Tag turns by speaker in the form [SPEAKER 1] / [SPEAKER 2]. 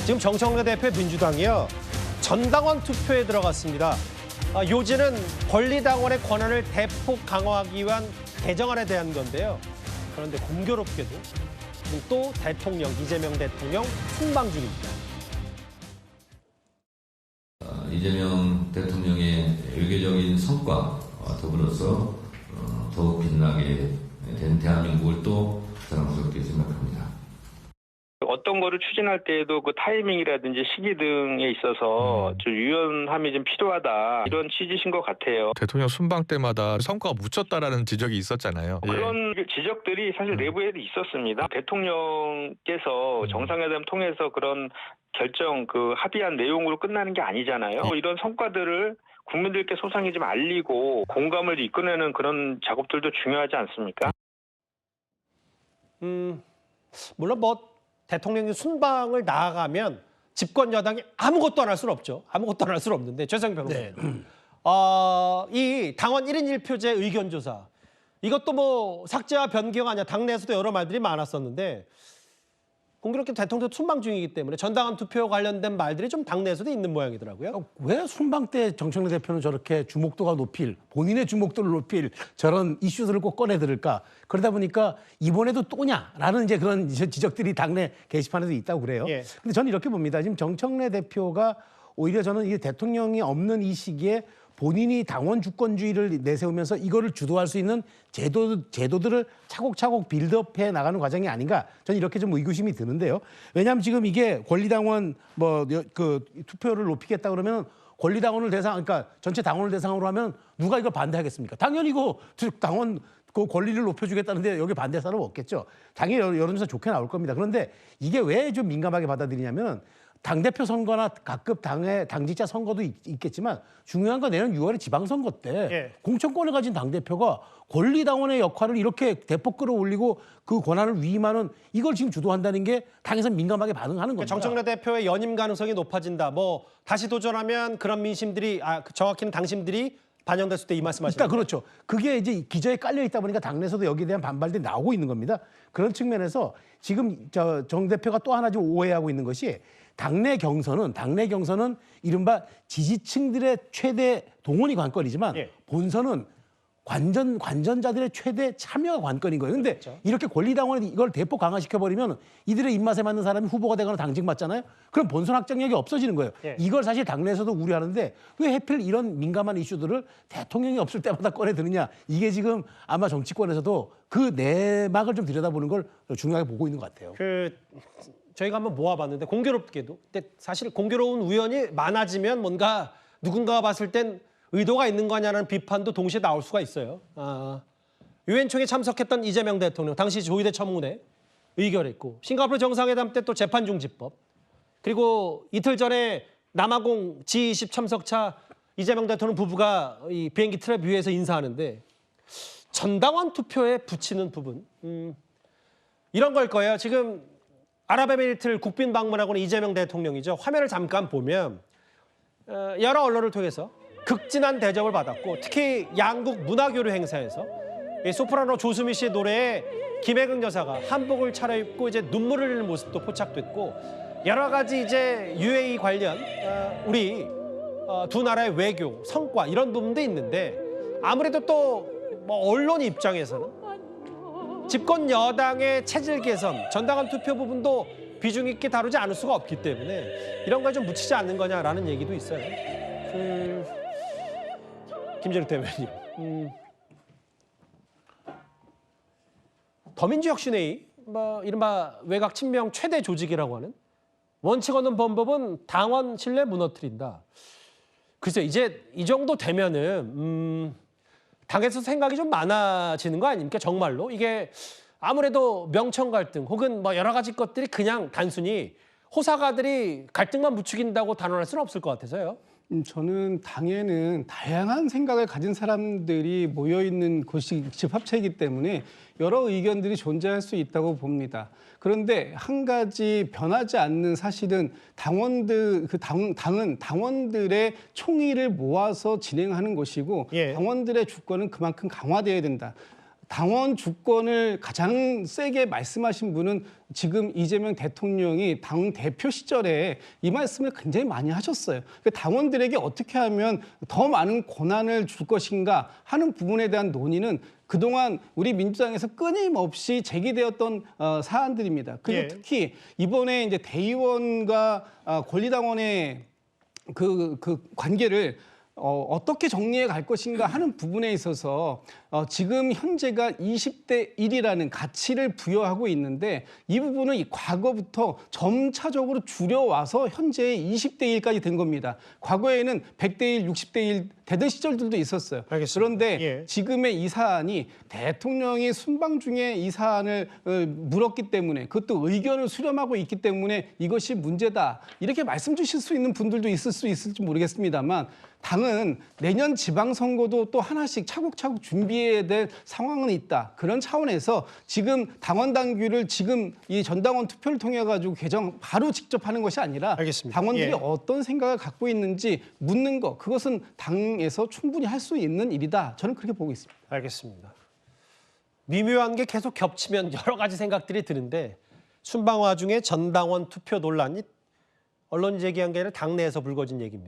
[SPEAKER 1] 지금 정청래 대표 민주당이요. 전당원 투표에 들어갔습니다. 요지는 권리당원의 권한을 대폭 강화하기 위한 개정안에 대한 건데요. 그런데 공교롭게도 또 대통령, 이재명 대통령 순방 중입니다.
[SPEAKER 2] 이재명 대통령의 외교적인 성과 더불어서 더욱 빛나게 된 대한민국을 또 자랑스럽게 생각합니다.
[SPEAKER 3] 어떤 거를 추진할 때에도 그 타이밍이라든지 시기 등에 있어서 좀 유연함이 좀 필요하다, 이런 취지신 것 같아요.
[SPEAKER 4] 대통령 순방 때마다 성과가 묻혔다라는 지적이 있었잖아요.
[SPEAKER 3] 그런 지적들이 사실 내부에도 있었습니다. 대통령께서 정상회담 통해서 그런 결정, 합의한 내용으로 끝나는 게 아니잖아요. 이런 성과들을 국민들께 소상히 좀 알리고 공감을 이끌어내는 그런 작업들도 중요하지 않습니까?
[SPEAKER 1] 물론 대통령이 순방을 나아가면 집권 여당이 아무것도 안 할 수는 없죠. 아무것도 안 할 수는 없는데 최성희 변호사님. 이 당원 1인 1표제 의견조사. 이것도 삭제와 변경 아니야. 당내에서도 여러 말들이 많았었는데 공교롭게 대통령 순방 중이기 때문에 전당원 투표 관련된 말들이 좀 당내에서도 있는 모양이더라고요.
[SPEAKER 5] 왜 순방 때 정청래 대표는 저렇게 본인의 주목도를 높일 저런 이슈들을 꼭 꺼내들을까? 그러다 보니까 이번에도 또냐라는 이제 그런 지적들이 당내 게시판에도 있다고 그래요.
[SPEAKER 1] 예.
[SPEAKER 5] 근데 저는 이렇게 봅니다. 지금 정청래 대표가 오히려 저는 이 대통령이 없는 이 시기에 본인이 당원 주권주의를 내세우면서 이거를 주도할 수 있는 제도들을 차곡차곡 빌드업해 나가는 과정이 아닌가, 저는 이렇게 좀 의구심이 드는데요. 왜냐하면 지금 이게 권리당원 투표를 높이겠다 그러면 권리당원을 그러니까 전체 당원을 대상으로 하면 누가 이걸 반대하겠습니까? 당연히 당원 권리를 높여주겠다는데 여기 반대 사람 없겠죠. 당연히 여론조사 좋게 나올 겁니다. 그런데 이게 왜 좀 민감하게 받아들이냐면 당대표 선거나 각급 당직자 선거도 있겠지만 중요한 건 내년 6월에 지방선거 때 공천권을 가진 당대표가 권리당원의 역할을 이렇게 대폭 끌어올리고 그 권한을 위임하는, 이걸 지금 주도한다는 게 당에서 민감하게 반응하는 겁니다.
[SPEAKER 1] 정청래 대표의 연임 가능성이 높아진다. 다시 도전하면 그런 민심들이, 정확히는 당심들이 반영됐을 때 이 말씀하시는 거죠?
[SPEAKER 5] 그렇죠. 그게 이제 기저에 깔려 있다 보니까 당내에서도 여기에 대한 반발들이 나오고 있는 겁니다. 그런 측면에서 지금 정 대표가 또 하나 좀 오해하고 있는 것이 당내 경선은 이른바 지지층들의 최대 동원이 관건이지만 본선은 관전자들의 최대 참여가 관건인 거예요. 근데 이렇게 권리당원이 이걸 대폭 강화시켜버리면 이들의 입맛에 맞는 사람이 후보가 되거나 당직 맞잖아요. 그럼 본선 확장력이 없어지는 거예요. 이걸 사실 당내에서도 우려하는데 왜 하필 이런 민감한 이슈들을 대통령이 없을 때마다 꺼내드느냐. 이게 지금 아마 정치권에서도 그 내막을 좀 들여다보는 걸 중요하게 보고 있는 것 같아요.
[SPEAKER 1] 저희가 한번 모아봤는데 공교롭게도, 근데 사실 공교로운 우연이 많아지면 뭔가 누군가가 봤을 땐 의도가 있는 거냐는 비판도 동시에 나올 수가 있어요. 유엔 총회에 참석했던 이재명 대통령, 당시 조희대 청문회 의결했고, 싱가포르 정상회담 때 또 재판중지법, 그리고 이틀 전에 남아공 G20 참석차 이재명 대통령 부부가 이 비행기 트랩 위에서 인사하는데 전당원 투표에 붙이는 부분, 이런 걸 거예요. 지금 아랍에미리트를 국빈 방문하고는 이재명 대통령이죠. 화면을 잠깐 보면 여러 언론을 통해서 극진한 대접을 받았고, 특히 양국 문화교류 행사에서 소프라노 조수미 씨의 노래에 김혜경 여사가 한복을 차려입고 이제 눈물을 흘리는 모습도 포착됐고, 여러 가지 이제 UAE 관련 우리 두 나라의 외교 성과, 이런 부분도 있는데, 아무래도 또 언론 입장에서는 집권 여당의 체질 개선, 전당원 투표 부분도 비중 있게 다루지 않을 수가 없기 때문에 이런 걸 좀 묻히지 않는 거냐라는 얘기도 있어요. 김재룡 대변인, 더민주혁신회의, 이른바 외곽 친명 최대 조직이라고 하는 원칙 없는 범법은 당원 신뢰 무너뜨린다. 글쎄요, 이제 이 정도 되면은 당에서 생각이 좀 많아지는 거 아닙니까? 정말로 이게 아무래도 명청 갈등 혹은 여러 가지 것들이 그냥 단순히 호사가들이 갈등만 부추긴다고 단언할 수는 없을 것 같아서요.
[SPEAKER 6] 저는 당에는 다양한 생각을 가진 사람들이 모여있는 곳이 집합체이기 때문에 여러 의견들이 존재할 수 있다고 봅니다. 그런데 한 가지 변하지 않는 사실은 당은 당원들의 총의를 모아서 진행하는 것이고 당원들의 주권은 그만큼 강화되어야 된다. 당원 주권을 가장 세게 말씀하신 분은 지금 이재명 대통령이 당 대표 시절에 이 말씀을 굉장히 많이 하셨어요. 그러니까 당원들에게 어떻게 하면 더 많은 권한을 줄 것인가 하는 부분에 대한 논의는 그동안 우리 민주당에서 끊임없이 제기되었던 사안들입니다. 그리고
[SPEAKER 1] 예.
[SPEAKER 6] 특히 이번에 이제 대의원과 권리당원의 그 관계를 어떻게 정리해 갈 것인가 하는 부분에 있어서 지금 현재가 20대 1이라는 가치를 부여하고 있는데 이 부분은 이 과거부터 점차적으로 줄여와서 현재의 20대 1까지 된 겁니다. 과거에는 100대 1, 60대 1 되던 시절들도 있었어요.
[SPEAKER 1] 알겠습니다.
[SPEAKER 6] 그런데
[SPEAKER 1] 예.
[SPEAKER 6] 지금의 이 사안이 대통령이 순방 중에 이 사안을 물었기 때문에 그것도 의견을 수렴하고 있기 때문에 이것이 문제다. 이렇게 말씀 주실 수 있는 분들도 있을 수 있을지 모르겠습니다만 당은 내년 지방선거도 또 하나씩 차곡차곡 준비해야 될 상황은 있다. 그런 차원에서 지금 당원 당규를 지금 이 전당원 투표를 통해 가지고 개정 바로 직접 하는 것이 아니라
[SPEAKER 1] 알겠습니다.
[SPEAKER 6] 당원들이
[SPEAKER 1] 예.
[SPEAKER 6] 어떤 생각을 갖고 있는지 묻는 것 그것은 당에서 충분히 할 수 있는 일이다. 저는 그렇게 보고 있습니다.
[SPEAKER 1] 알겠습니다. 미묘한 게 계속 겹치면 여러 가지 생각들이 드는데 순방 와중에 전당원 투표 논란이 언론이 제기한 게 아니라 당내에서 불거진 얘기입니다.